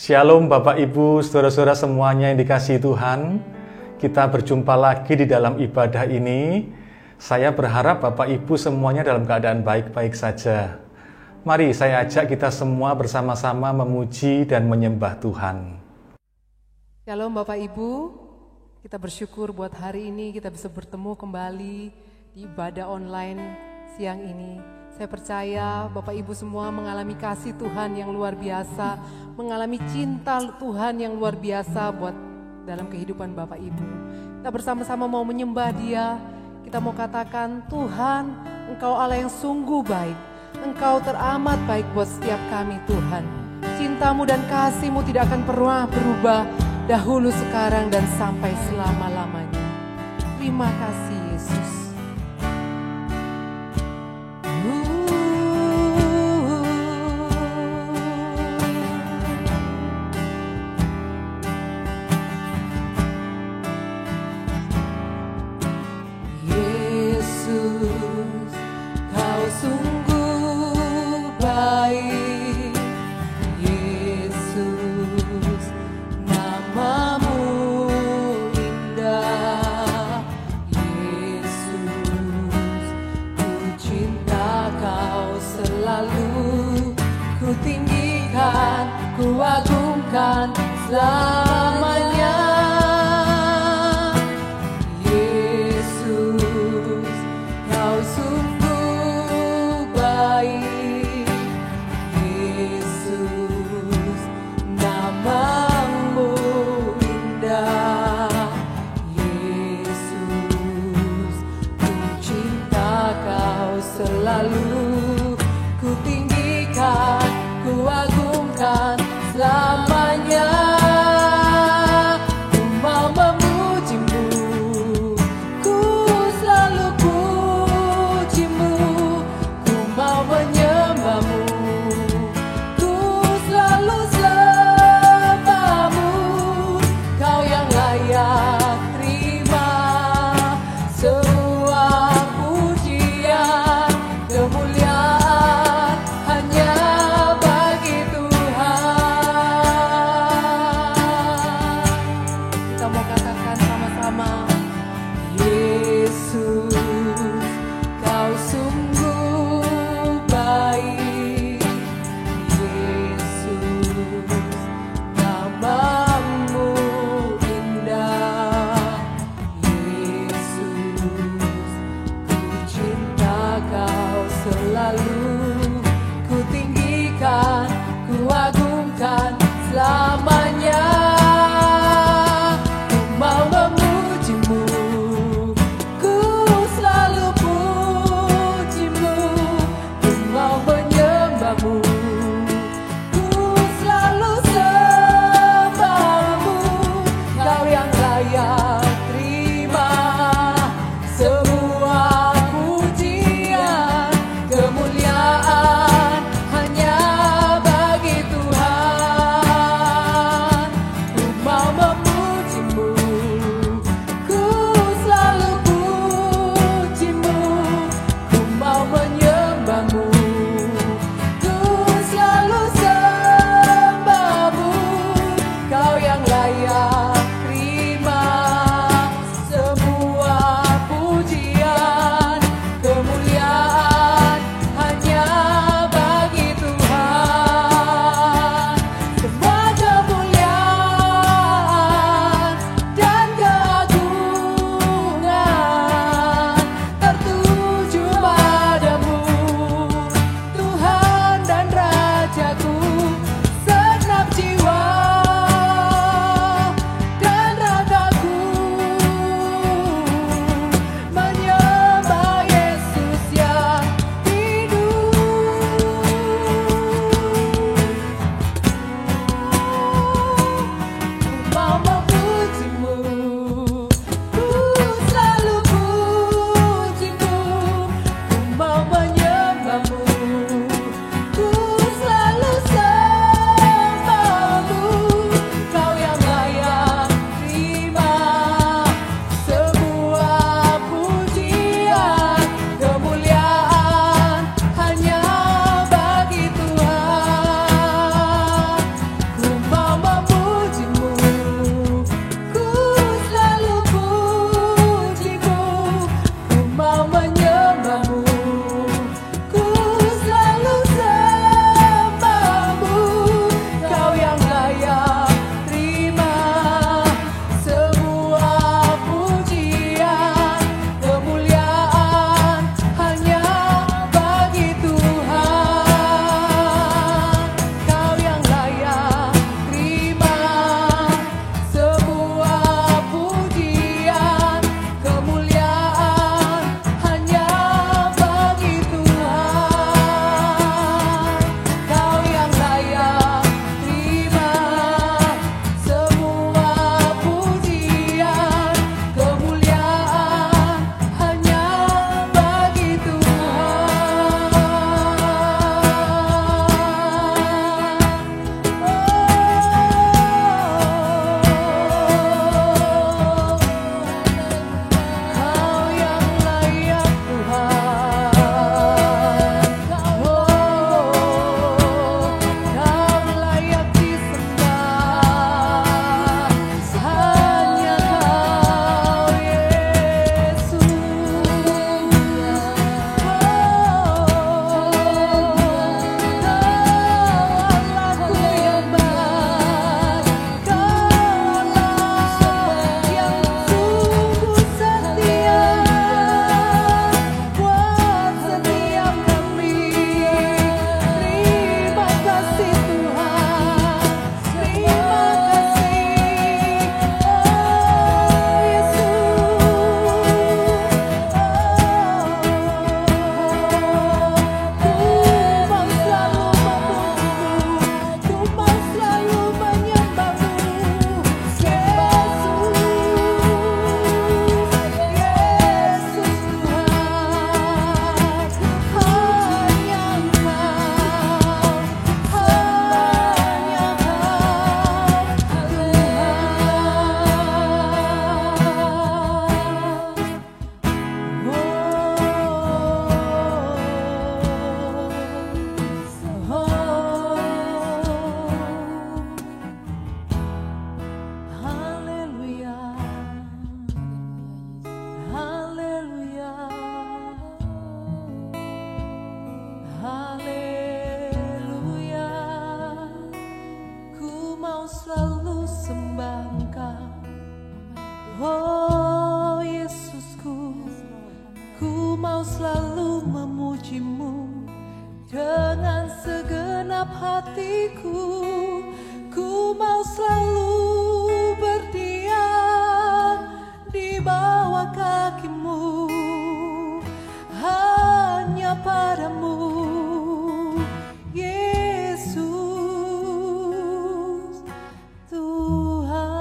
Shalom Bapak Ibu, saudara-saudara semuanya yang dikasihi Tuhan. Kita berjumpa lagi di dalam ibadah ini. Saya berharap Bapak Ibu semuanya dalam keadaan baik-baik saja. Mari saya ajak kita semua bersama-sama memuji dan menyembah Tuhan. Shalom Bapak Ibu, kita bersyukur buat hari ini kita bisa bertemu kembali di ibadah online siang ini. Saya percaya Bapak Ibu semua mengalami kasih Tuhan yang luar biasa, mengalami cinta Tuhan yang luar biasa buat dalam kehidupan Bapak Ibu. Kita bersama-sama mau menyembah Dia, kita mau katakan, Tuhan, Engkau Allah yang sungguh baik, Engkau teramat baik buat setiap kami Tuhan. Cinta-Mu dan kasih-Mu tidak akan pernah berubah, dahulu, sekarang, dan sampai selama-lamanya. Terima kasih Yesus. Kuagungkan selamanya, Yesus, Kau sungguh baik, Yesus, nama-Mu indah, Yesus, ku cinta Kau selalu, ku tinggikan, ku agungkan selamanya. Ku mau memuji-Mu, ku selalu puji-Mu, ku mau menyembah-Mu, ku selalu sembah-Mu. Kau yang layak terima semua pujian, kemuliaan hanya bagi Tuhan. mau selalu sembah Engkau. Oh Yesusku, ku mau selalu memuji-Mu dengan segenap hatiku. Ku mau selalu berdiam di bawah kaki-Mu, hanya padamu Yesus Tuhan.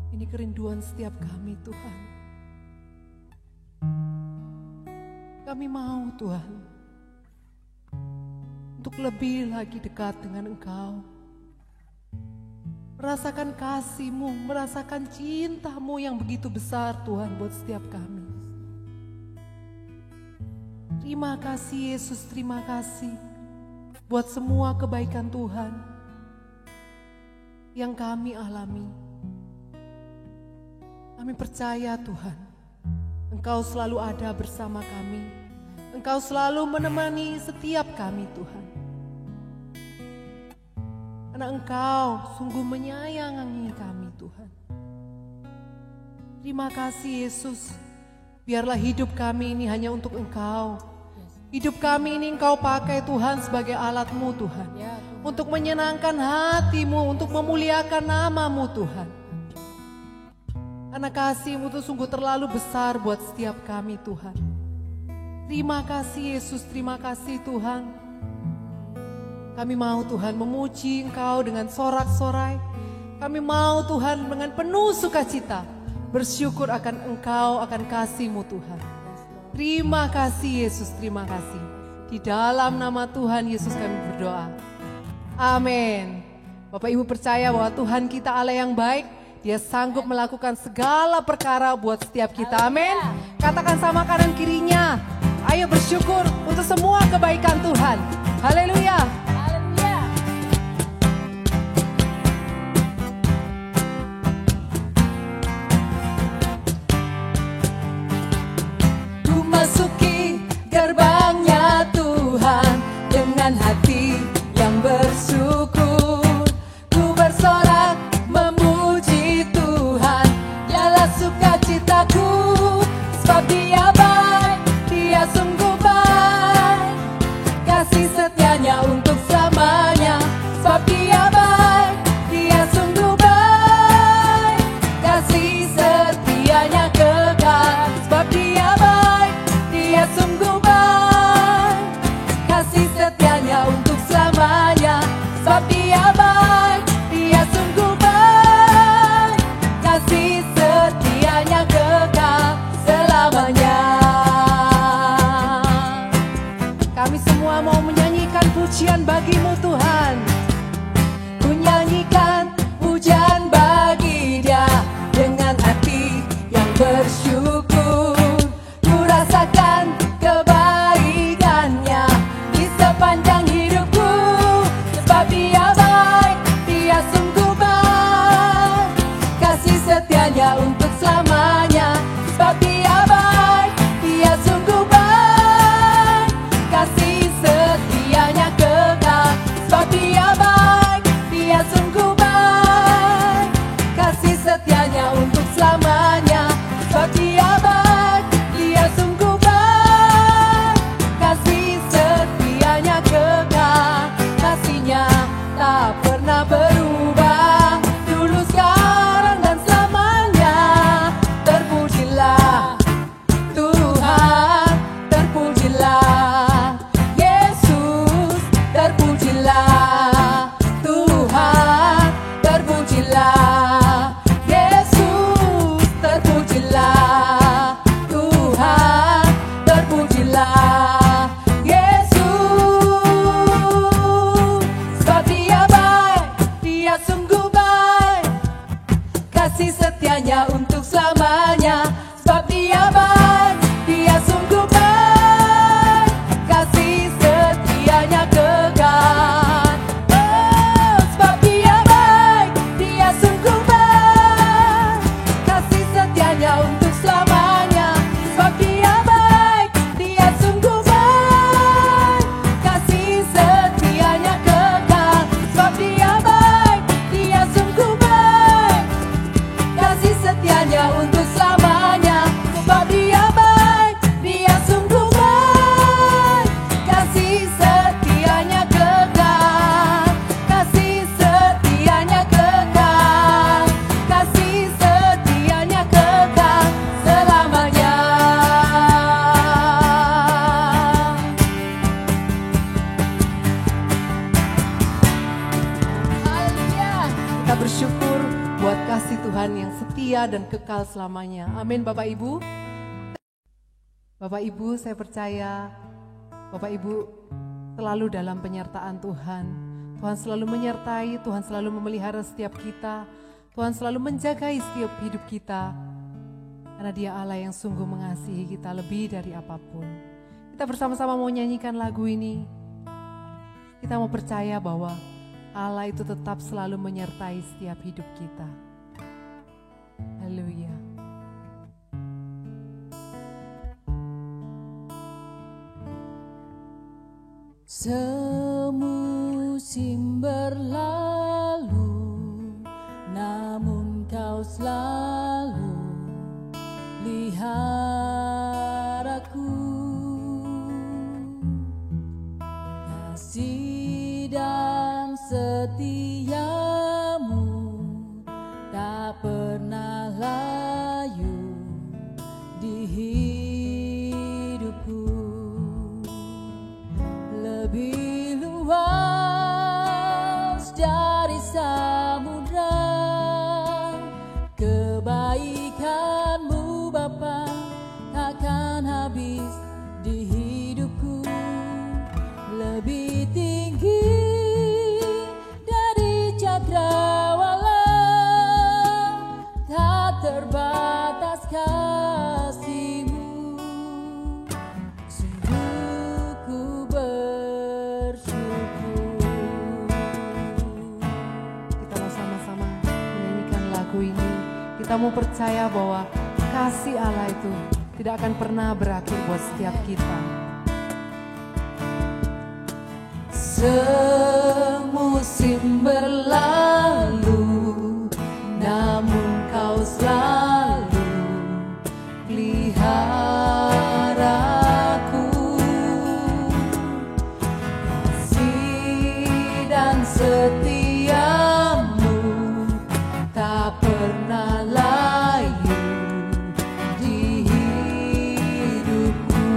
Ini kerinduan setiap kami, Tuhan. Kami mau, Tuhan, untuk lebih lagi dekat dengan Engkau. Merasakan kasih-Mu, merasakan cinta-Mu yang begitu besar, Tuhan, buat setiap kami. Terima kasih Yesus, terima kasih buat semua kebaikan Tuhan yang kami alami. Kami percaya Tuhan, Engkau selalu ada bersama kami. Engkau selalu menemani setiap kami Tuhan. Karena Engkau sungguh menyayangi kami Tuhan. Terima kasih Yesus. Biarlah hidup kami ini hanya untuk Engkau. Hidup kami ini Engkau pakai Tuhan sebagai alat-Mu Tuhan. Untuk menyenangkan hati-Mu, untuk memuliakan nama-Mu Tuhan. Karena kasih-Mu itu sungguh terlalu besar buat setiap kami Tuhan. Terima kasih Yesus, terima kasih Tuhan. Kami mau Tuhan memuji Engkau dengan sorak-sorai. Kami mau Tuhan dengan penuh sukacita bersyukur akan Engkau, akan kasih-Mu Tuhan. Terima kasih Yesus, terima kasih. Di dalam nama Tuhan Yesus kami berdoa. Amin. Bapak Ibu percaya bahwa Tuhan kita Allah yang baik. Dia sanggup melakukan segala perkara buat setiap kita. Amin. Katakan sama kanan kirinya, ayo bersyukur untuk semua kebaikan Tuhan. Haleluya. Ku masuki gerbangnya Tuhan dengan hati yang bersyukur. Ku bersorak memuji Tuhan, ialah sukacitaku. Sebab Dia baik, Dia sungguh baik, kasih setianya untuk selamanya. Sebab Dia baik, Dia sungguh baik, kasih setianya kekal. Sebab Dia baik, Dia sungguh baik, kasih setianya untuk selamanya. Sebab Dia baik, Dia sungguh baik, kasih setianya kekal selamanya. Kami semua mau menyanyikan pujian bagi-Mu Tuhan. Ku nyanyikan pujian bagi Dia dengan hati yang bersyukur. Ku rasakan kebaikannya di sepanjang hidupku. Sebab Dia baik, Dia sungguh baik, kasih setianya untuk selamanya. Sebab Dia baik, Dia sungguh baik, kasih setianya kekal. Sebab Dia baik, Dia sungguh baik, kasih setianya untuk selamanya. Sebab Dia baik, Dia sungguh baik, kasih setianya kekal. Kasih-Nya tak pernah berubah, dulu, sekarang, dan selamanya. Terpujilah Tuhan, terpujilah Yesus, terpujilah Tuhan, terpujilah Yesus, terpujilah Tuhan, terpujilah Yesus. Sebab Dia baik, Dia sungguh baik, kasih setianya untuk selamanya. Sebab Dia baik, Dia sungguh baik, kasih setianya kekal. Oh, sebab Dia baik, bersyukur buat kasih Tuhan yang setia dan kekal selamanya. Amin Bapak Ibu. Bapak Ibu, saya percaya Bapak Ibu selalu dalam penyertaan Tuhan. Tuhan selalu menyertai, Tuhan selalu memelihara setiap kita. Tuhan selalu menjagai setiap hidup kita. Karena Dia Allah yang sungguh mengasihi kita lebih dari apapun. Kita bersama-sama mau nyanyikan lagu ini. Kita mau percaya bahwa Allah itu tetap selalu menyertai setiap hidup kita. Haleluya. Semusim berlalu, namun Kau selalu pelihara aku. Kasih dan setiamu tak pernah layu di hidupku. Lebih luas dari samudra kebaikan-Mu Bapa, takkan habis di hidupku. Lebih tinggi dari cakrawala, tak terbatas kasih-Mu. Sungguh ku bersyukur. Kita mau sama-sama menyanyikan lagu ini. Kita mau percaya bahwa kasih Allah itu tidak akan pernah berakhir buat setiap kita. Semusim berlalu, namun Kau selalu pelihara aku. Kasih dan setia-Mu tak pernah layu di hidupku.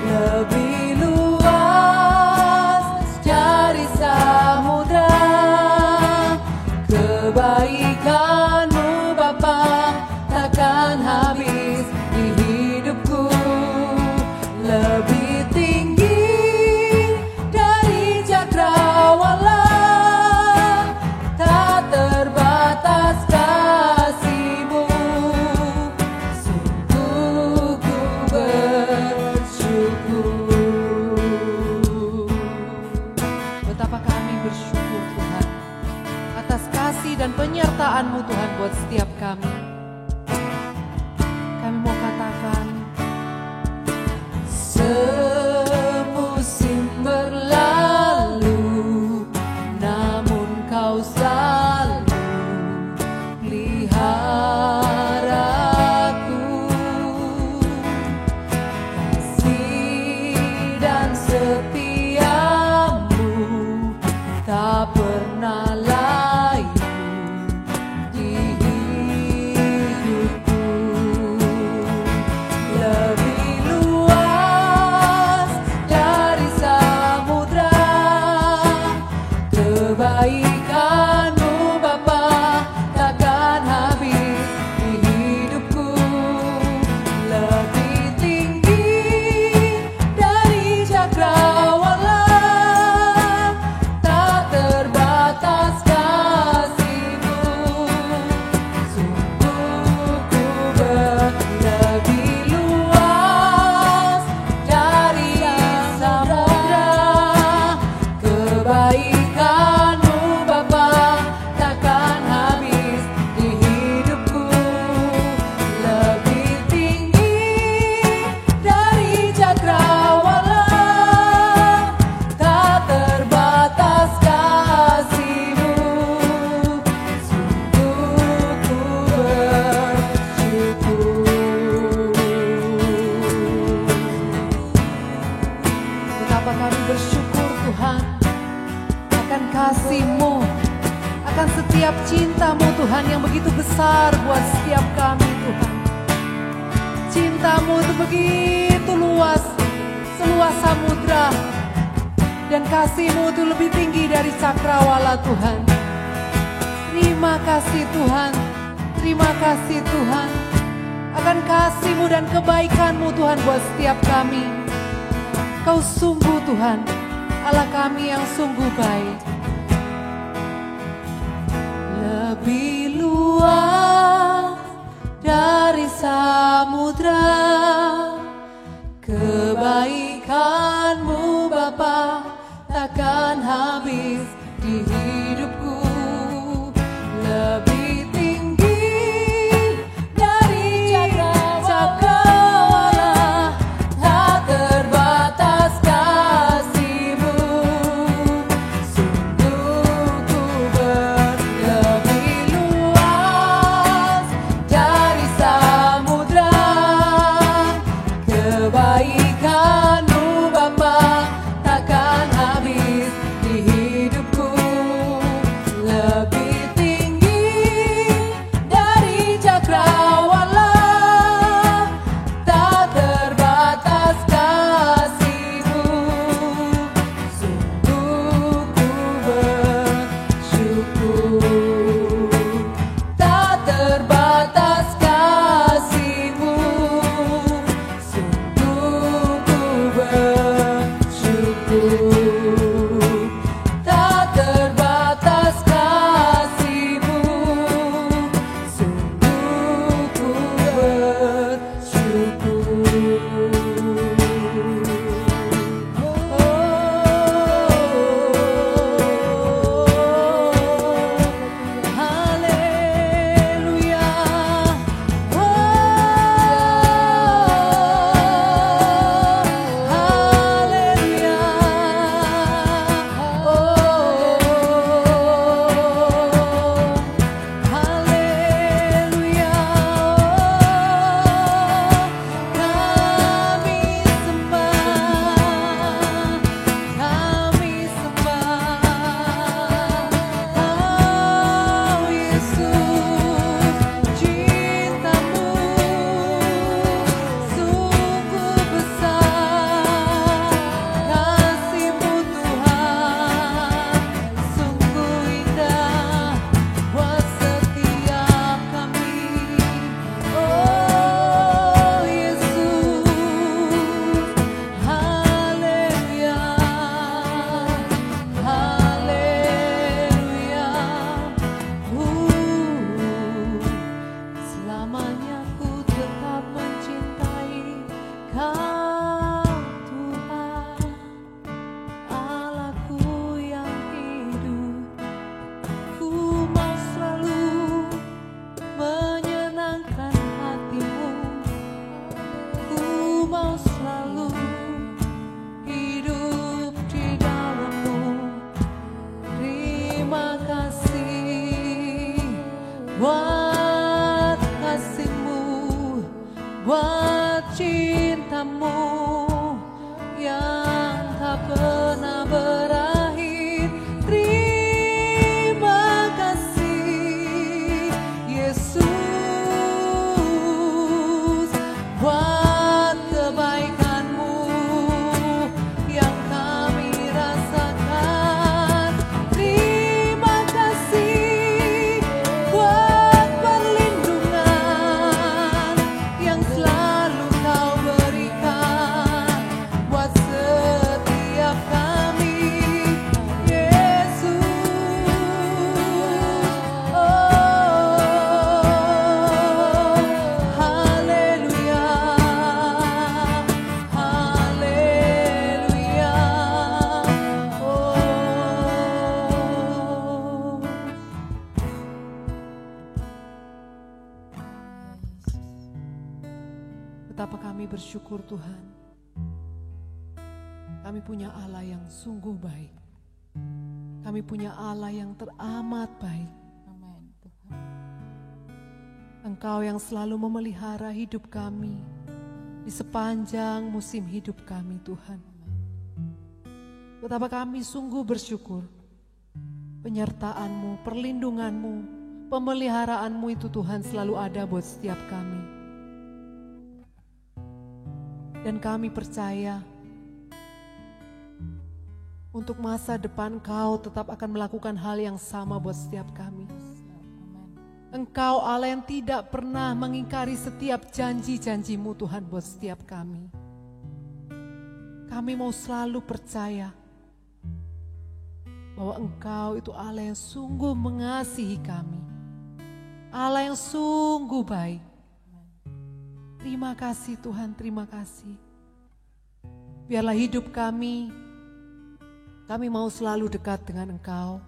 Lebih luas dari samudra kebaikan-Mu Bapa, takkan habis di hidupku. Lebih tinggi dari cakrawala, tak terbatas kasih-Mu. Sungguh ku bersyukur. Betapa kami bersyukur Tuhan atas kasih dan penyertaan-Mu Tuhan buat setiap kami. Kami mau katakan, semusim berlalu, namun Kau selalu pelihara aku. Kasih dan setia-Mu tak pernah layu di hidupku. Lebih luas dari samudra kebaikan-Mu Bapa, takkan habis di hidupku. Lebih tinggi dari cakrawala, tak terbatas kasih-Mu. Sungguh ku lebih luas dari samudra kebaikan-Mu Bapa, takkan habis di hidupku. Lebih tinggi dari cakrawala, tak terbatas kasih-Mu. Sungguh ku bersyukur. betapa kami bersyukur Tuhan akan kasih-Mu, akan setiap cinta-Mu Tuhan yang begitu besar buat setiap kami Tuhan. Cinta-Mu itu begitu luas, seluas samudra. Dan kasih-Mu itu lebih tinggi dari cakrawala Tuhan. Terima kasih Tuhan, terima kasih Tuhan akan kasih-Mu dan kebaikan-Mu Tuhan buat setiap kami. Kau sungguh Tuhan, Allah kami yang sungguh baik. Lebih luas dari samudra, kebaikan-Mu Bapa takkan habis di hidupku. Lebih tinggi dari cakrawala, tak terbatas kasih-Mu. Sungguh ku berlebih luas dari samudra, kebaikan-Mu Bapa takkan habis di hidupku. Lebih tinggi dari cakrawala, tak terbatas kasih-Mu. Sungguh ku bersyukur, tak terbatas kasih-Mu. Sungguh ku bersyukur, tak terbatas kasih-Mu. Sungguh ku bersyukur. Haleluya. Haleluya. Haleluya. Kami sembah, Kau Yesus. Cinta-Mu sungguh besar, kasih-Mu Tuhan sungguh indah buat setiap kami. Oh Yesus, haleluya, haleluya. Selamanya ku tetap mencintai Kau Tuhan, Allahku yang hidup. Ku mau selalu menyenangkan hati-Mu. Ku mau selalu hidup di dalam-Mu. Terima kasih buat kasih-Mu, buat cinta-Mu yang tak pernah berakhir. Terima kasih Yesus buat kebaikan-Mu yang kami rasakan. Terima kasih buat perlindungan yang selalu Kau berikan buat setiap kami. Yesus, oh haleluya, haleluya. Betapa kami bersyukur Tuhan, kami punya Allah yang sungguh baik. Kami punya Allah yang teramat baik. Engkau yang selalu memelihara hidup kami di sepanjang musim hidup kami Tuhan. Betapa kami sungguh bersyukur. Penyertaan-Mu, perlindungan-Mu, pemeliharaan-Mu itu Tuhan selalu ada buat setiap kami. Dan kami percaya untuk masa depan Kau tetap akan melakukan hal yang sama buat setiap kami. Engkau Allah yang tidak pernah mengingkari setiap janji-janji-Mu Tuhan buat setiap kami. Kami mau selalu percaya bahwa Engkau itu Allah yang sungguh mengasihi kami. Allah yang sungguh baik. Terima kasih Tuhan, terima kasih. Biarlah hidup kami mau selalu dekat dengan Engkau.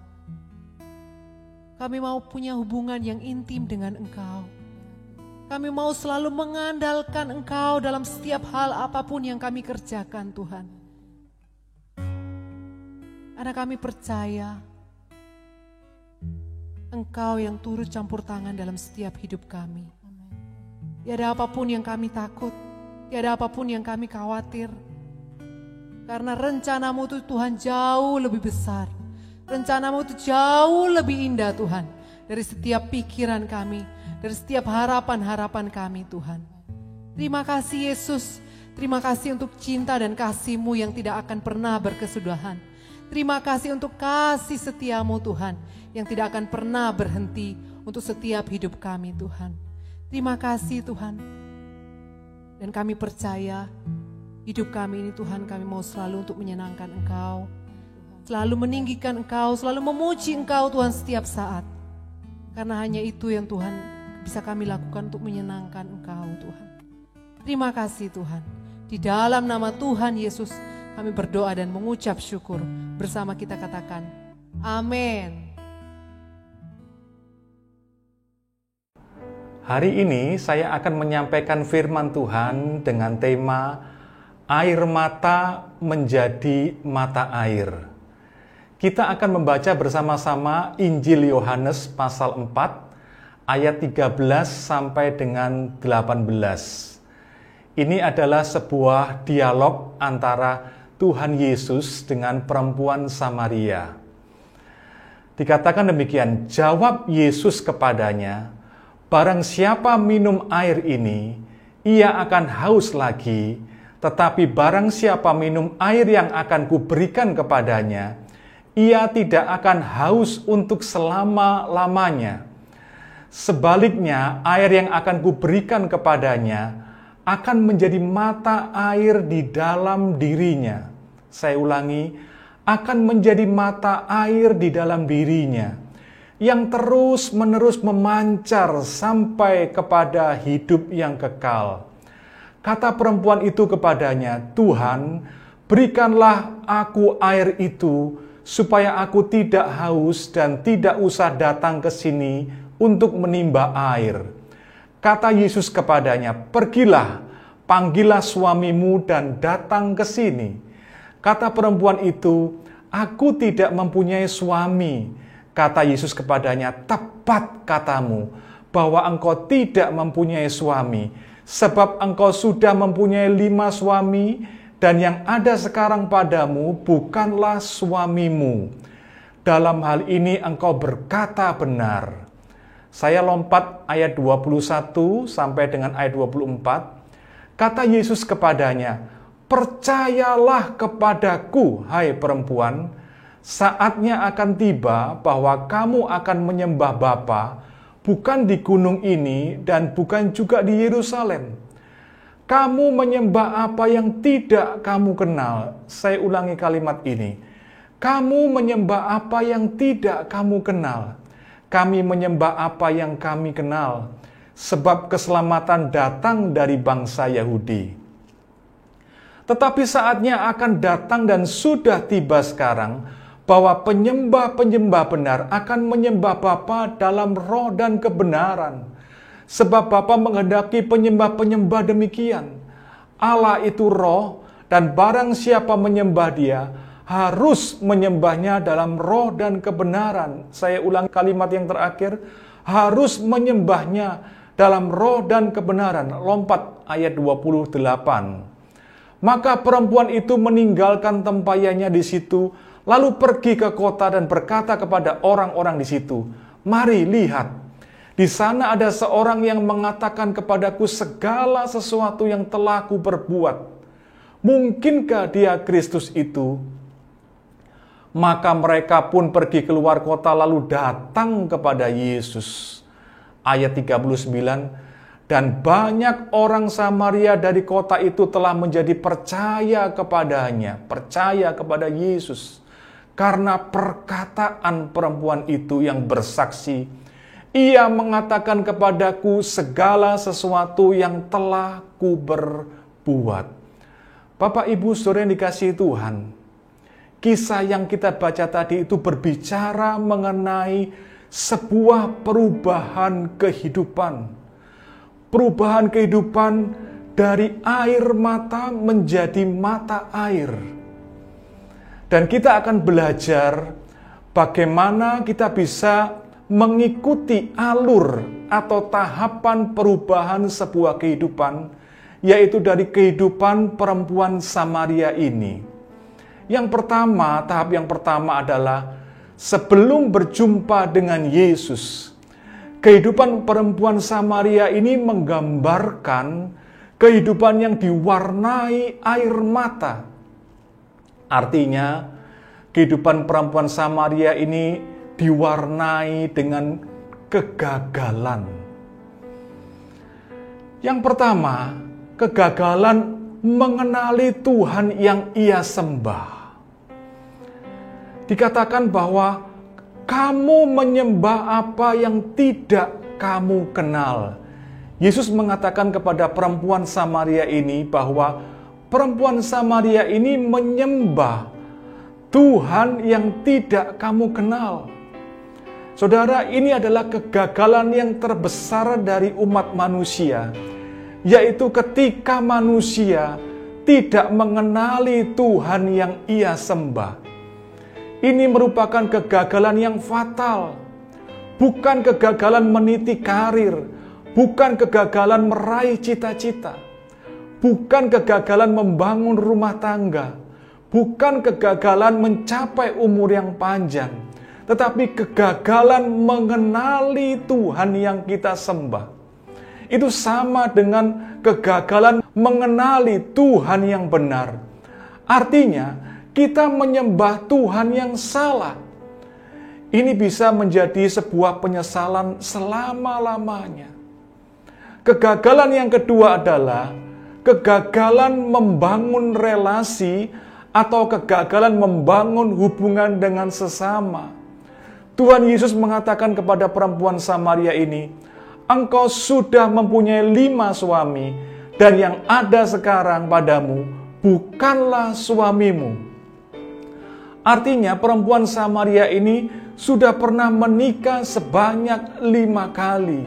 Kami mau punya hubungan yang intim dengan Engkau. Kami mau selalu mengandalkan Engkau dalam setiap hal apapun yang kami kerjakan Tuhan. Karena kami percaya Engkau yang turut campur tangan dalam setiap hidup kami. Tiada apapun yang kami takut, tiada apapun yang kami khawatir. Karena rencana-Mu itu Tuhan jauh lebih besar. Rencana-Mu itu jauh lebih indah Tuhan. Dari setiap pikiran kami, dari setiap harapan-harapan kami Tuhan. Terima kasih Yesus. Terima kasih untuk cinta dan kasih-Mu yang tidak akan pernah berkesudahan. Terima kasih untuk kasih setia-Mu Tuhan. Yang tidak akan pernah berhenti untuk setiap hidup kami Tuhan. Terima kasih Tuhan. Dan kami percaya hidup kami ini Tuhan, kami mau selalu untuk menyenangkan Engkau. Selalu meninggikan Engkau, selalu memuji Engkau Tuhan setiap saat. Karena hanya itu yang Tuhan bisa kami lakukan untuk menyenangkan Engkau Tuhan. Terima kasih Tuhan. Di dalam nama Tuhan Yesus kami berdoa dan mengucap syukur. Bersama kita katakan, amin. Hari ini saya akan menyampaikan firman Tuhan dengan tema air mata menjadi mata air. Kita akan membaca bersama-sama Injil Yohanes pasal 4 ayat 13 sampai dengan 18. Ini adalah sebuah dialog antara Tuhan Yesus dengan perempuan Samaria. Dikatakan demikian, jawab Yesus kepadanya, barang siapa minum air ini, ia akan haus lagi, tetapi barang siapa minum air yang akan kuberikan kepadanya, ia tidak akan haus untuk selama-lamanya. Sebaliknya, air yang akan kuberikan kepadanya akan menjadi mata air di dalam dirinya. Saya ulangi, akan menjadi mata air di dalam dirinya, yang terus-menerus memancar sampai kepada hidup yang kekal. Kata perempuan itu kepadanya, Tuhan, berikanlah aku air itu, supaya aku tidak haus dan tidak usah datang ke sini untuk menimba air. Kata Yesus kepadanya, pergilah, panggillah suamimu dan datang ke sini. Kata perempuan itu, aku tidak mempunyai suami. Kata Yesus kepadanya, tepat katamu, bahwa engkau tidak mempunyai suami, sebab engkau sudah mempunyai 5 suami, dan yang ada sekarang padamu bukanlah suamimu. Dalam hal ini engkau berkata benar. Saya lompat ayat 21 sampai dengan ayat 24. Kata Yesus kepadanya, percayalah kepadaku, hai perempuan, saatnya akan tiba bahwa kamu akan menyembah Bapa, bukan di gunung ini dan bukan juga di Yerusalem. Kamu menyembah apa yang tidak kamu kenal. Saya ulangi kalimat ini. Kamu menyembah apa yang tidak kamu kenal. Kami menyembah apa yang kami kenal. Sebab keselamatan datang dari bangsa Yahudi. Tetapi saatnya akan datang dan sudah tiba sekarang, bahwa penyembah-penyembah benar akan menyembah Bapa dalam roh dan kebenaran. Sebab Bapa menghendaki penyembah-penyembah demikian. Allah itu roh, dan barang siapa menyembah Dia, harus menyembahnya dalam roh dan kebenaran. Saya ulang kalimat yang terakhir, harus menyembahnya dalam roh dan kebenaran. Lompat ayat 28. Maka perempuan itu meninggalkan tempayannya di situ, lalu pergi ke kota dan berkata kepada orang-orang di situ, mari lihat, di sana ada seorang yang mengatakan kepadaku segala sesuatu yang telah kuperbuat. Mungkinkah dia Kristus itu? Maka mereka pun pergi keluar kota lalu datang kepada Yesus. ayat 39. Dan banyak orang Samaria dari kota itu telah menjadi percaya kepadanya, percaya kepada Yesus. Karena perkataan perempuan itu yang bersaksi, ia mengatakan kepadaku segala sesuatu yang telah ku berbuat. Bapak, Ibu, Saudara yang dikasihi Tuhan, kisah yang kita baca tadi itu berbicara mengenai sebuah perubahan kehidupan. Perubahan kehidupan dari air mata menjadi mata air. Dan kita akan belajar bagaimana kita bisa mengikuti alur atau tahapan perubahan sebuah kehidupan, yaitu dari kehidupan perempuan Samaria ini. Yang pertama, tahap yang pertama adalah sebelum berjumpa dengan Yesus, kehidupan perempuan Samaria ini menggambarkan kehidupan yang diwarnai air mata. Artinya, kehidupan perempuan Samaria ini diwarnai dengan kegagalan. Yang pertama, kegagalan mengenali Tuhan yang ia sembah. Dikatakan bahwa kamu menyembah apa yang tidak kamu kenal. Yesus mengatakan kepada perempuan Samaria ini bahwa perempuan Samaria ini menyembah Tuhan yang tidak kamu kenal. Saudara, ini adalah kegagalan yang terbesar dari umat manusia, yaitu ketika manusia tidak mengenali Tuhan yang ia sembah. Ini merupakan kegagalan yang fatal. Bukan kegagalan meniti karir, bukan kegagalan meraih cita-cita, bukan kegagalan membangun rumah tangga, bukan kegagalan mencapai umur yang panjang, tetapi kegagalan mengenali Tuhan yang kita sembah. Itu sama dengan kegagalan mengenali Tuhan yang benar. Artinya, kita menyembah Tuhan yang salah. Ini bisa menjadi sebuah penyesalan selama-lamanya. Kegagalan yang kedua adalah kegagalan membangun relasi atau kegagalan membangun hubungan dengan sesama. Tuhan Yesus mengatakan kepada perempuan Samaria ini, engkau sudah mempunyai 5 suami, dan yang ada sekarang padamu bukanlah suamimu. Artinya perempuan Samaria ini sudah pernah menikah sebanyak 5 kali.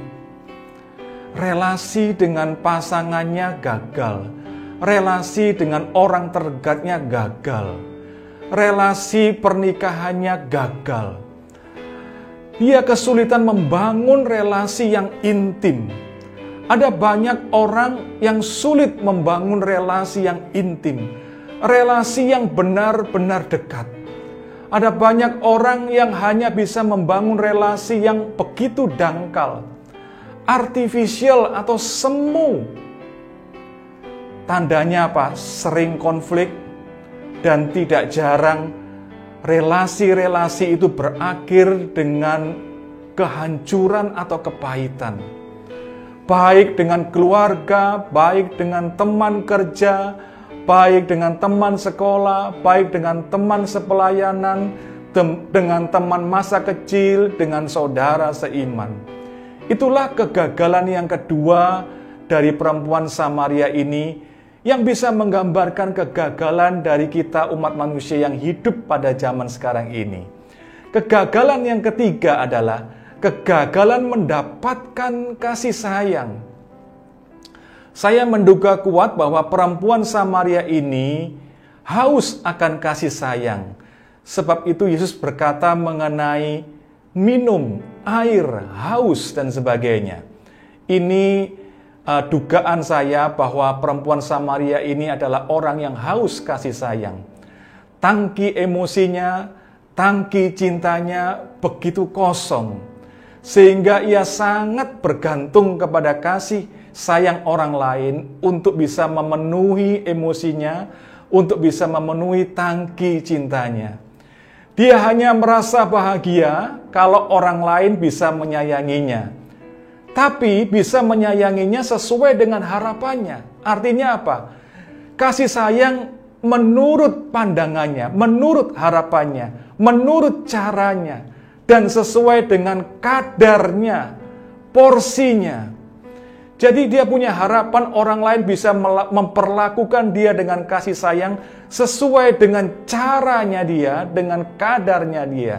Relasi dengan pasangannya gagal. Relasi dengan orang terdekatnya gagal. Relasi pernikahannya gagal. Dia kesulitan membangun relasi yang intim. Ada banyak orang yang sulit membangun relasi yang intim. Relasi yang benar-benar dekat. Ada banyak orang yang hanya bisa membangun relasi yang begitu dangkal, artifisial atau semu. Tandanya apa? Sering konflik, dan tidak jarang relasi-relasi itu berakhir dengan kehancuran atau kepahitan. Baik dengan keluarga, baik dengan teman kerja, baik dengan teman sekolah, baik dengan teman sepelayanan, dengan teman masa kecil, dengan saudara seiman. Itulah kegagalan yang kedua dari perempuan Samaria ini, yang bisa menggambarkan kegagalan dari kita umat manusia yang hidup pada zaman sekarang ini. Kegagalan yang ketiga adalah kegagalan mendapatkan kasih sayang. Saya menduga kuat bahwa perempuan Samaria ini haus akan kasih sayang. Sebab itu Yesus berkata mengenai minum, air, haus, dan sebagainya. Ini dugaan saya bahwa perempuan Samaria ini adalah orang yang haus kasih sayang. Tangki emosinya, tangki cintanya begitu kosong, sehingga ia sangat bergantung kepada kasih sayang orang lain untuk bisa memenuhi emosinya, untuk bisa memenuhi tangki cintanya. Dia hanya merasa bahagia kalau orang lain bisa menyayanginya. tapi bisa menyayanginya sesuai dengan harapannya. Artinya apa? Kasih sayang menurut pandangannya, menurut harapannya, menurut caranya, dan sesuai dengan kadarnya, porsinya. Jadi dia punya harapan orang lain bisa memperlakukan dia dengan kasih sayang sesuai dengan caranya dia, dengan kadarnya dia.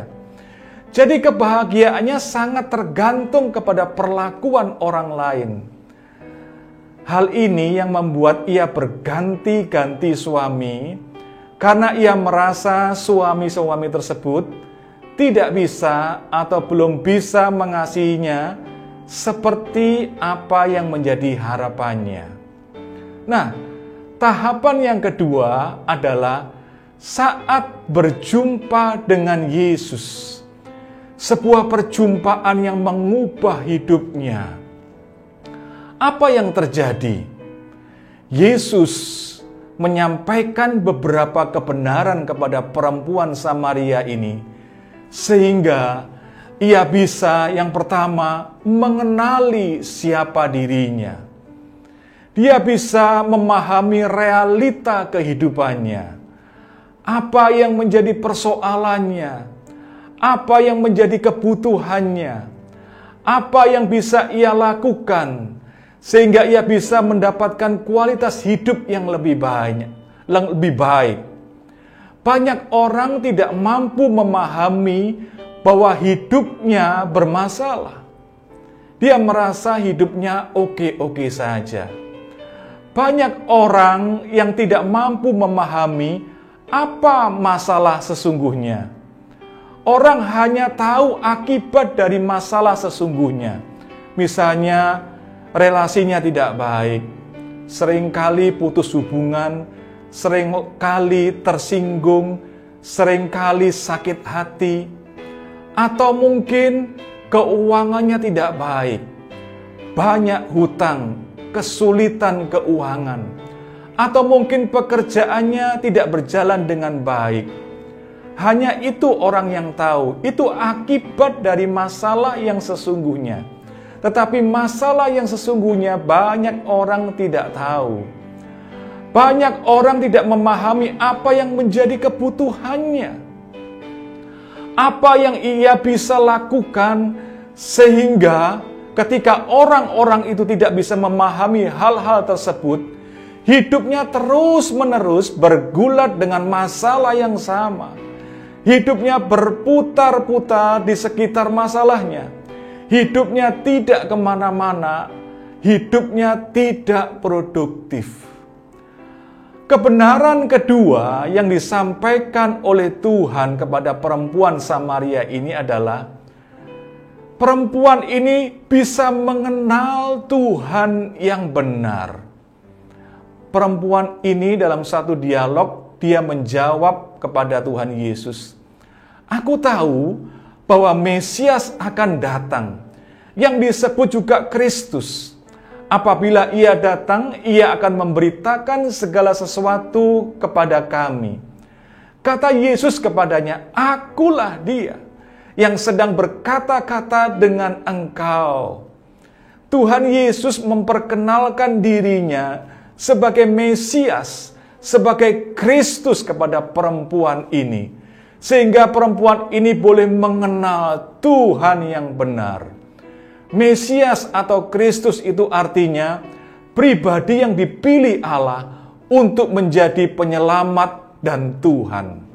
Jadi kebahagiaannya sangat tergantung kepada perlakuan orang lain. Hal ini yang membuat ia berganti-ganti suami, karena ia merasa suami-suami tersebut tidak bisa atau belum bisa mengasihinya seperti apa yang menjadi harapannya. Nah, tahapan yang kedua adalah saat berjumpa dengan Yesus. Sebuah perjumpaan yang mengubah hidupnya. Apa yang terjadi? Yesus menyampaikan beberapa kebenaran kepada perempuan Samaria ini, sehingga ia bisa yang pertama mengenali siapa dirinya. Dia bisa memahami realita kehidupannya. Apa yang menjadi persoalannya, apa yang menjadi kebutuhannya, apa yang bisa ia lakukan, sehingga ia bisa mendapatkan kualitas hidup yang lebih baik. Banyak orang tidak mampu memahami bahwa hidupnya bermasalah. Dia merasa hidupnya oke-oke saja. Banyak orang yang tidak mampu memahami apa masalah sesungguhnya. Orang hanya tahu akibat dari masalah sesungguhnya. Misalnya, relasinya tidak baik, seringkali putus hubungan, seringkali tersinggung, seringkali sakit hati, atau mungkin keuangannya tidak baik, banyak hutang, kesulitan keuangan, atau mungkin pekerjaannya tidak berjalan dengan baik. Hanya itu orang yang tahu, itu akibat dari masalah yang sesungguhnya. Tetapi masalah yang sesungguhnya banyak orang tidak tahu. Banyak orang tidak memahami apa yang menjadi kebutuhannya. Apa yang ia bisa lakukan sehingga ketika orang-orang itu tidak bisa memahami hal-hal tersebut, hidupnya terus-menerus bergulat dengan masalah yang sama. Hidupnya berputar-putar di sekitar masalahnya. Hidupnya tidak kemana-mana. Hidupnya tidak produktif. Kebenaran kedua yang disampaikan oleh Tuhan kepada perempuan Samaria ini adalah perempuan ini bisa mengenal Tuhan yang benar. Perempuan ini dalam satu dialog dia menjawab kepada Tuhan Yesus, "Aku tahu bahwa Mesias akan datang, yang disebut juga Kristus. Apabila ia datang, ia akan memberitakan segala sesuatu kepada kami." Kata Yesus kepadanya, "Akulah dia yang sedang berkata-kata dengan engkau." Tuhan Yesus memperkenalkan dirinya sebagai Mesias, sebagai Kristus kepada perempuan ini. Sehingga perempuan ini boleh mengenal Tuhan yang benar. Mesias atau Kristus itu artinya pribadi yang dipilih Allah untuk menjadi penyelamat dan Tuhan.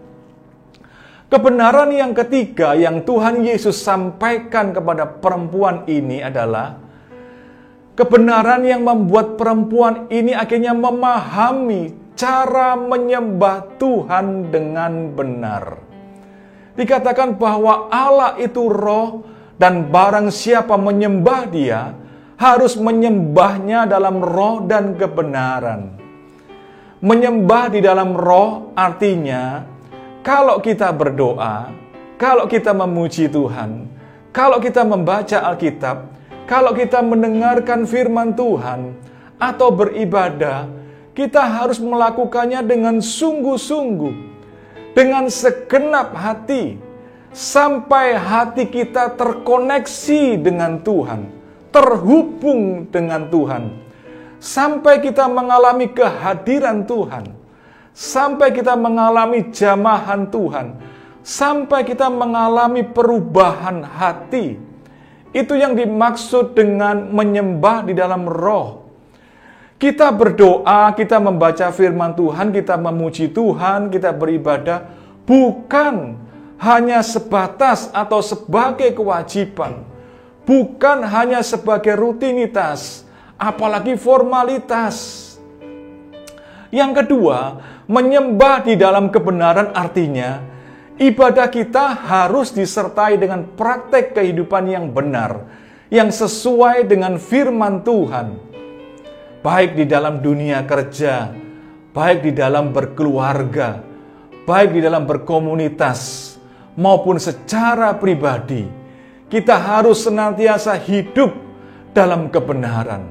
Kebenaran yang ketiga yang Tuhan Yesus sampaikan kepada perempuan ini adalah kebenaran yang membuat perempuan ini akhirnya memahami cara menyembah Tuhan dengan benar. Dikatakan bahwa Allah itu roh, dan barang siapa menyembah dia, harus menyembahnya dalam roh dan kebenaran. Menyembah di dalam roh artinya, kalau kita berdoa, kalau kita memuji Tuhan, kalau kita membaca Alkitab, kalau kita mendengarkan firman Tuhan, atau beribadah, kita harus melakukannya dengan sungguh-sungguh, dengan segenap hati, sampai hati kita terkoneksi dengan Tuhan, terhubung dengan Tuhan, sampai kita mengalami kehadiran Tuhan, sampai kita mengalami jamahan Tuhan, sampai kita mengalami perubahan hati. Itu yang dimaksud dengan menyembah di dalam roh. Kita berdoa, kita membaca firman Tuhan, kita memuji Tuhan, kita beribadah, bukan hanya sebatas atau sebagai kewajiban, bukan hanya sebagai rutinitas, apalagi formalitas. Yang kedua, menyembah di dalam kebenaran artinya ibadah kita harus disertai dengan praktek kehidupan yang benar, yang sesuai dengan firman Tuhan. Baik di dalam dunia kerja, baik di dalam berkeluarga, baik di dalam berkomunitas, maupun secara pribadi. Kita harus senantiasa hidup dalam kebenaran.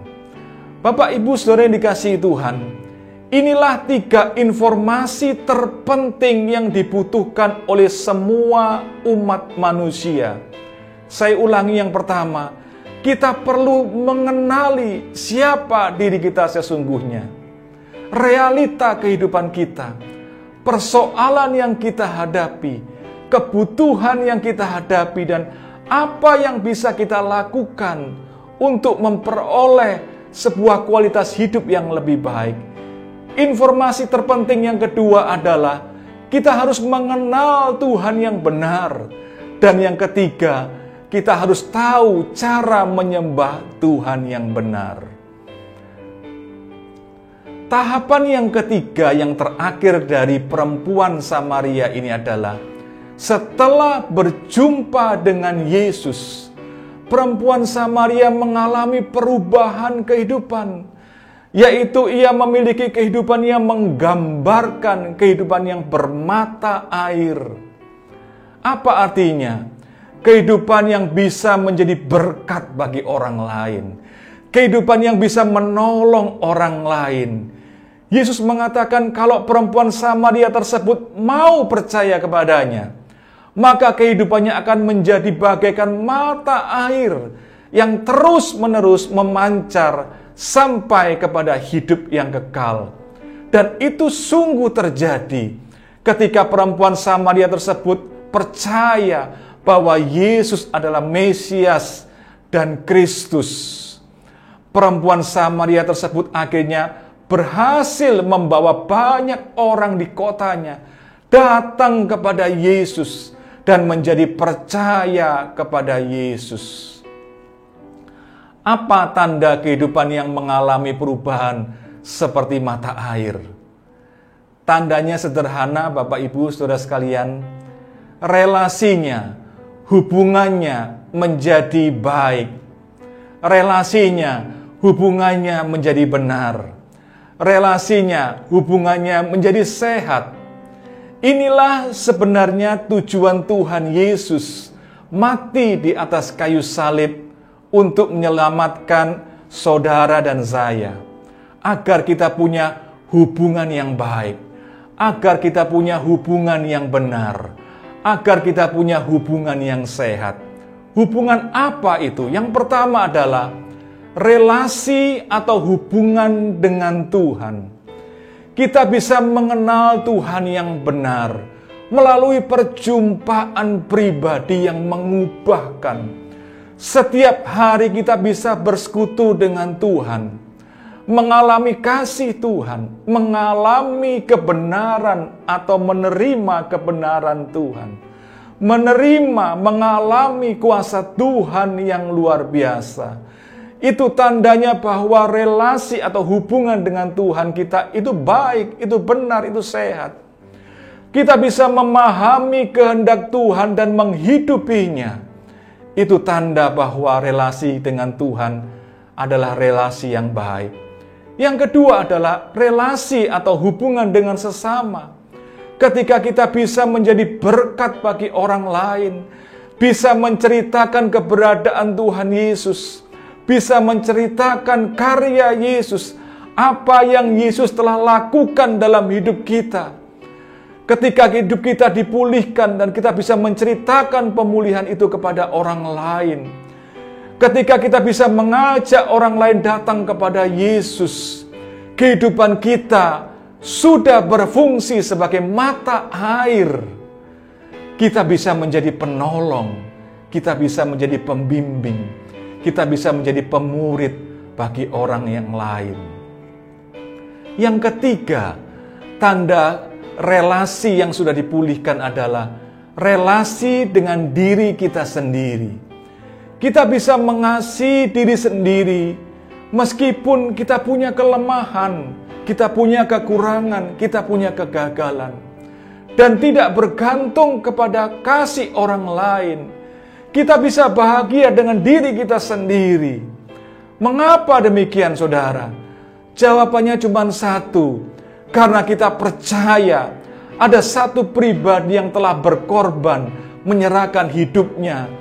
Bapak, Ibu, Saudara yang dikasihi Tuhan, inilah 3 informasi terpenting yang dibutuhkan oleh semua umat manusia. Saya ulangi, yang pertama, kita perlu mengenali siapa diri kita sesungguhnya. Realita kehidupan kita, persoalan yang kita hadapi, kebutuhan yang kita hadapi, dan apa yang bisa kita lakukan untuk memperoleh sebuah kualitas hidup yang lebih baik. Informasi terpenting yang kedua adalah kita harus mengenal Tuhan yang benar. Dan yang ketiga, kita harus tahu cara menyembah Tuhan yang benar. Tahapan yang ketiga, yang terakhir dari perempuan Samaria ini adalah setelah berjumpa dengan Yesus, perempuan Samaria mengalami perubahan kehidupan, yaitu ia memiliki kehidupan yang menggambarkan kehidupan yang bermata air. Apa artinya? Kehidupan yang bisa menjadi berkat bagi orang lain. Kehidupan yang bisa menolong orang lain. Yesus mengatakan kalau perempuan Samaria tersebut mau percaya kepadanya, maka kehidupannya akan menjadi bagaikan mata air yang terus-menerus memancar sampai kepada hidup yang kekal. Dan itu sungguh terjadi ketika perempuan Samaria tersebut percaya bahwa Yesus adalah Mesias dan Kristus. Perempuan Samaria tersebut akhirnya berhasil membawa banyak orang di kotanya datang kepada Yesus dan menjadi percaya kepada Yesus. Apa tanda kehidupan yang mengalami perubahan seperti mata air? Tandanya sederhana, Bapak, Ibu, Saudara sekalian. Relasinya, hubungannya menjadi baik. Relasinya, hubungannya menjadi benar. Relasinya, hubungannya menjadi sehat. Inilah sebenarnya tujuan Tuhan Yesus mati di atas kayu salib untuk menyelamatkan saudara dan saya, agar kita punya hubungan yang baik, agar kita punya hubungan yang benar, agar kita punya hubungan yang sehat. Hubungan apa itu? Yang pertama adalah relasi atau hubungan dengan Tuhan. Kita bisa mengenal Tuhan yang benar melalui perjumpaan pribadi yang mengubahkan. Setiap hari kita bisa bersekutu dengan Tuhan, mengalami kasih Tuhan, mengalami kebenaran atau menerima kebenaran Tuhan, menerima, mengalami kuasa Tuhan yang luar biasa. Itu tandanya bahwa relasi atau hubungan dengan Tuhan kita itu baik, itu benar, itu sehat. Kita bisa memahami kehendak Tuhan dan menghidupinya. Itu tanda bahwa relasi dengan Tuhan adalah relasi yang baik. Yang kedua adalah relasi atau hubungan dengan sesama. Ketika kita bisa menjadi berkat bagi orang lain, bisa menceritakan keberadaan Tuhan Yesus, bisa menceritakan karya Yesus, apa yang Yesus telah lakukan dalam hidup kita. Ketika hidup kita dipulihkan dan kita bisa menceritakan pemulihan itu kepada orang lain. Ketika kita bisa mengajak orang lain datang kepada Yesus, kehidupan kita sudah berfungsi sebagai mata air. Kita bisa menjadi penolong, kita bisa menjadi pembimbing, kita bisa menjadi pemurid bagi orang yang lain. Yang ketiga, tanda relasi yang sudah dipulihkan adalah relasi dengan diri kita sendiri. Kita bisa mengasihi diri sendiri meskipun kita punya kelemahan, kita punya kekurangan, kita punya kegagalan. Dan tidak bergantung kepada kasih orang lain. Kita bisa bahagia dengan diri kita sendiri. Mengapa demikian, saudara? Jawabannya cuma satu. Karena kita percaya ada satu pribadi yang telah berkorban, menyerahkan hidupnya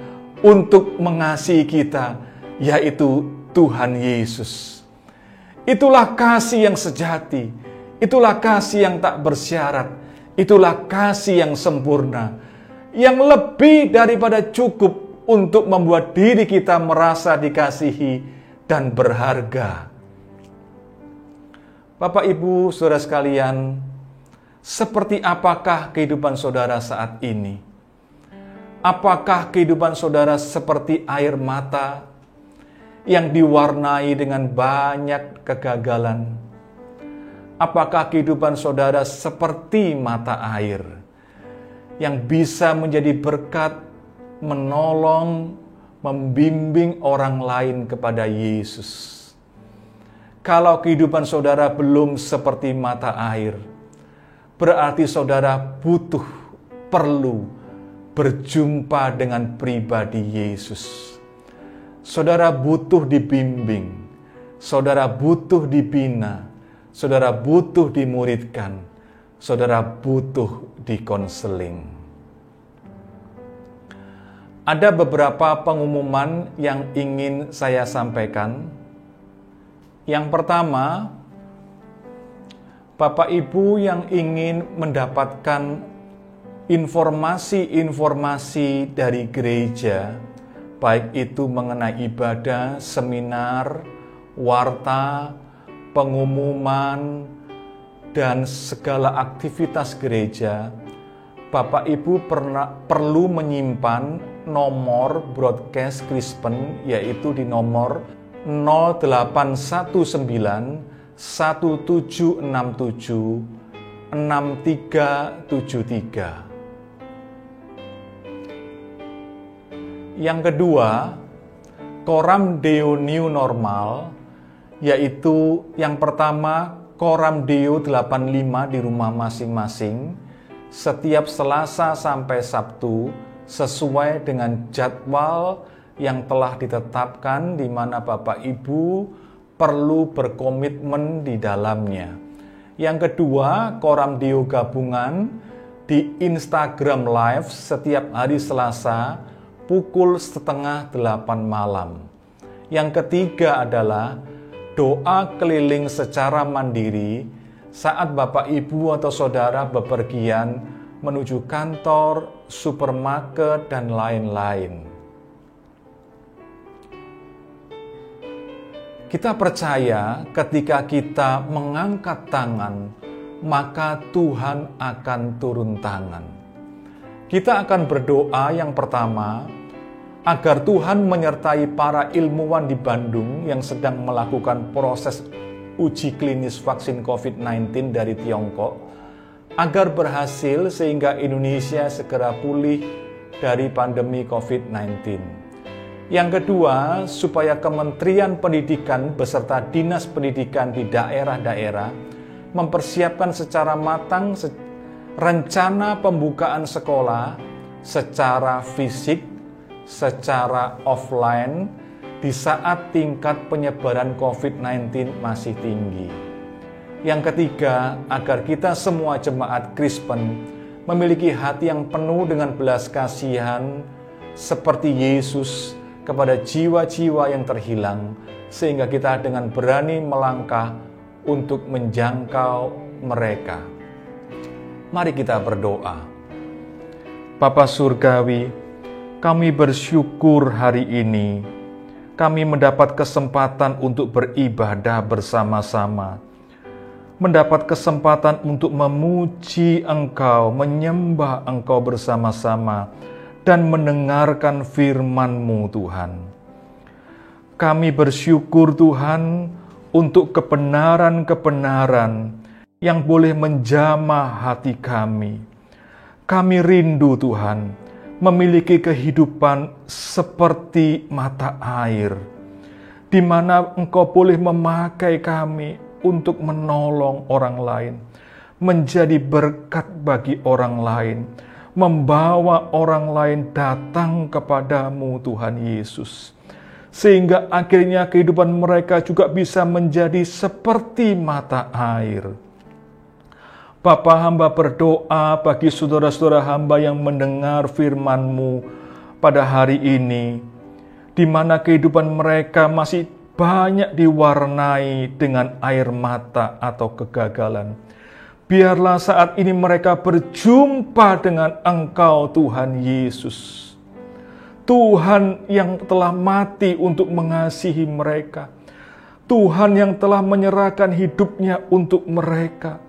untuk mengasihi kita, yaitu Tuhan Yesus. Itulah kasih yang sejati, itulah kasih yang tak bersyarat, itulah kasih yang sempurna, yang lebih daripada cukup untuk membuat diri kita merasa dikasihi dan berharga. Bapak, Ibu, saudara sekalian, seperti apakah kehidupan saudara saat ini? Apakah kehidupan saudara seperti air mata yang diwarnai dengan banyak kegagalan? Apakah kehidupan saudara seperti mata air yang bisa menjadi berkat, menolong, membimbing orang lain kepada Yesus? Kalau kehidupan saudara belum seperti mata air, berarti saudara perlu berjumpa dengan pribadi Yesus. Saudara butuh dibimbing, saudara butuh dibina, saudara butuh dimuridkan, saudara butuh dikonseling. Ada beberapa pengumuman yang ingin saya sampaikan. Yang pertama, Bapak Ibu yang ingin mendapatkan informasi-informasi dari gereja, baik itu mengenai ibadah, seminar, warta, pengumuman, dan segala aktivitas gereja, Bapak Ibu perlu menyimpan nomor broadcast Kristen, yaitu di nomor 0819 1767 6373. Yang kedua, Coram Deo New Normal, yaitu yang pertama Coram Deo 85 di rumah masing-masing setiap Selasa sampai Sabtu sesuai dengan jadwal yang telah ditetapkan, di mana Bapak Ibu perlu berkomitmen di dalamnya. Yang kedua, Coram Deo gabungan di Instagram Live setiap hari Selasa pukul 7:30 malam. Yang ketiga adalah doa keliling secara mandiri saat Bapak Ibu atau saudara bepergian menuju kantor, supermarket, dan lain-lain. Kita percaya ketika kita mengangkat tangan, maka Tuhan akan turun tangan. Kita akan berdoa yang pertama, agar Tuhan menyertai para ilmuwan di Bandung yang sedang melakukan proses uji klinis vaksin COVID-19 dari Tiongkok, agar berhasil sehingga Indonesia segera pulih dari pandemi COVID-19. Yang kedua, supaya Kementerian Pendidikan beserta Dinas Pendidikan di daerah-daerah mempersiapkan secara matang rencana pembukaan sekolah secara fisik, secara offline di saat tingkat penyebaran COVID-19 masih tinggi. Yang ketiga, agar kita semua jemaat Kristen memiliki hati yang penuh dengan belas kasihan seperti Yesus kepada jiwa-jiwa yang terhilang, sehingga kita dengan berani melangkah untuk menjangkau mereka. Mari kita berdoa. Bapa Surgawi, kami bersyukur hari ini kami mendapat kesempatan untuk beribadah bersama-sama, mendapat kesempatan untuk memuji Engkau, menyembah Engkau bersama-sama, dan mendengarkan firman-Mu Tuhan. Kami bersyukur Tuhan untuk kebenaran-kebenaran yang boleh menjamah hati kami. Kami rindu Tuhan, memiliki kehidupan seperti mata air, di mana Engkau boleh memakai kami untuk menolong orang lain, menjadi berkat bagi orang lain, membawa orang lain datang kepadamu Tuhan Yesus, sehingga akhirnya kehidupan mereka juga bisa menjadi seperti mata air. Bapa, hamba berdoa bagi saudara-saudara hamba yang mendengar firman-Mu pada hari ini, di mana kehidupan mereka masih banyak diwarnai dengan air mata atau kegagalan. Biarlah saat ini mereka berjumpa dengan Engkau Tuhan Yesus, Tuhan yang telah mati untuk mengasihi mereka, Tuhan yang telah menyerahkan hidupnya untuk mereka.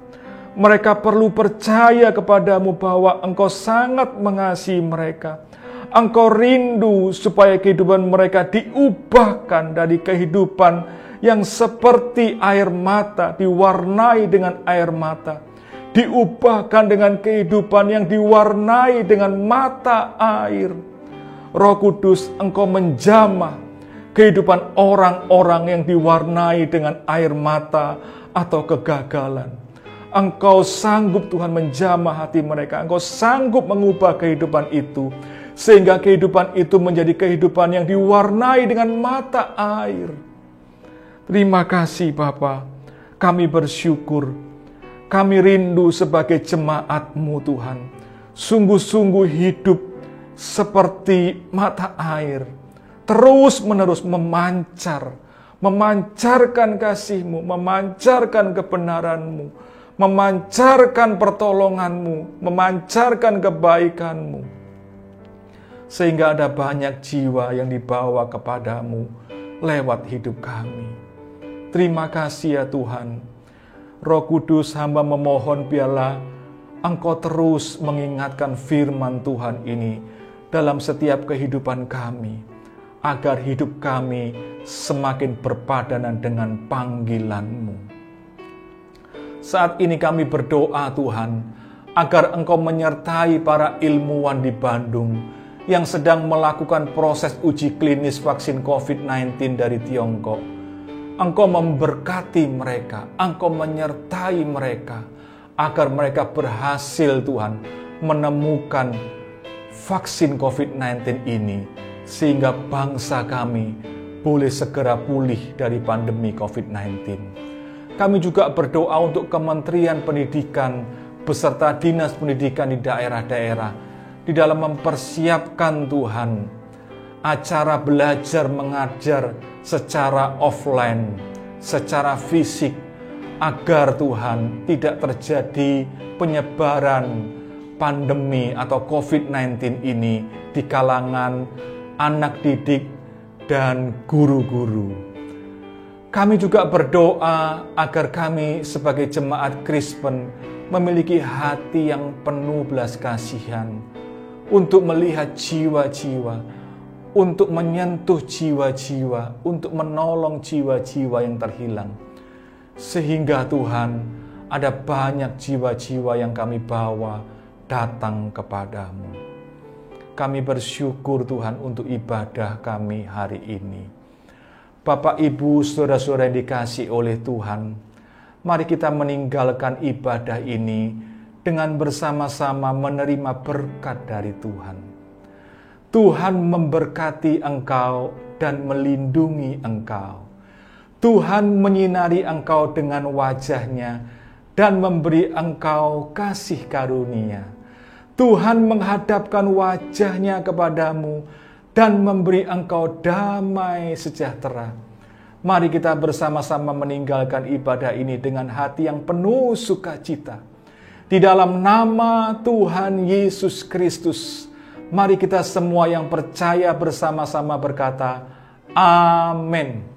Mereka perlu percaya kepadamu bahwa Engkau sangat mengasihi mereka. Engkau rindu supaya kehidupan mereka diubahkan dari kehidupan yang seperti air mata, diwarnai dengan air mata, diubahkan dengan kehidupan yang diwarnai dengan mata air. Roh Kudus, Engkau menjamah kehidupan orang-orang yang diwarnai dengan air mata atau kegagalan. Engkau sanggup Tuhan menjamah hati mereka. Engkau sanggup mengubah kehidupan itu, sehingga kehidupan itu menjadi kehidupan yang diwarnai dengan mata air. Terima kasih Bapa. Kami bersyukur. Kami rindu sebagai jemaat-Mu Tuhan, sungguh-sungguh hidup seperti mata air, terus-menerus memancarkan kasih-Mu, memancarkan kebenaran-Mu, memancarkan pertolongan-Mu, memancarkan kebaikan-Mu, sehingga ada banyak jiwa yang dibawa kepadamu lewat hidup kami. Terima kasih ya Tuhan. Roh Kudus, hamba memohon biarlah Engkau terus mengingatkan firman Tuhan ini dalam setiap kehidupan kami, agar hidup kami semakin berpadanan dengan panggilan-Mu. Saat ini kami berdoa Tuhan, agar Engkau menyertai para ilmuwan di Bandung yang sedang melakukan proses uji klinis vaksin COVID-19 dari Tiongkok. Engkau memberkati mereka, Engkau menyertai mereka, agar mereka berhasil Tuhan menemukan vaksin COVID-19 ini, sehingga bangsa kami boleh segera pulih dari pandemi COVID-19. Kami juga berdoa untuk Kementerian Pendidikan beserta Dinas Pendidikan di daerah-daerah, di dalam mempersiapkan Tuhan acara belajar mengajar secara offline, secara fisik, agar Tuhan tidak terjadi penyebaran pandemi atau COVID-19 ini di kalangan anak didik dan guru-guru. Kami juga berdoa agar kami sebagai jemaat Kristen memiliki hati yang penuh belas kasihan untuk melihat jiwa-jiwa, untuk menyentuh jiwa-jiwa, untuk menolong jiwa-jiwa yang terhilang. Sehingga Tuhan, ada banyak jiwa-jiwa yang kami bawa datang kepadamu. Kami bersyukur Tuhan untuk ibadah kami hari ini. Bapak, Ibu, saudara-saudara yang dikasihi oleh Tuhan, mari kita meninggalkan ibadah ini dengan bersama-sama menerima berkat dari Tuhan. Tuhan memberkati engkau dan melindungi engkau. Tuhan menyinari engkau dengan wajah-Nya dan memberi engkau kasih karunia. Tuhan menghadapkan wajah-Nya kepadamu dan memberi engkau damai sejahtera. Mari kita bersama-sama meninggalkan ibadah ini dengan hati yang penuh sukacita. Di dalam nama Tuhan Yesus Kristus, mari kita semua yang percaya bersama-sama berkata, Amin.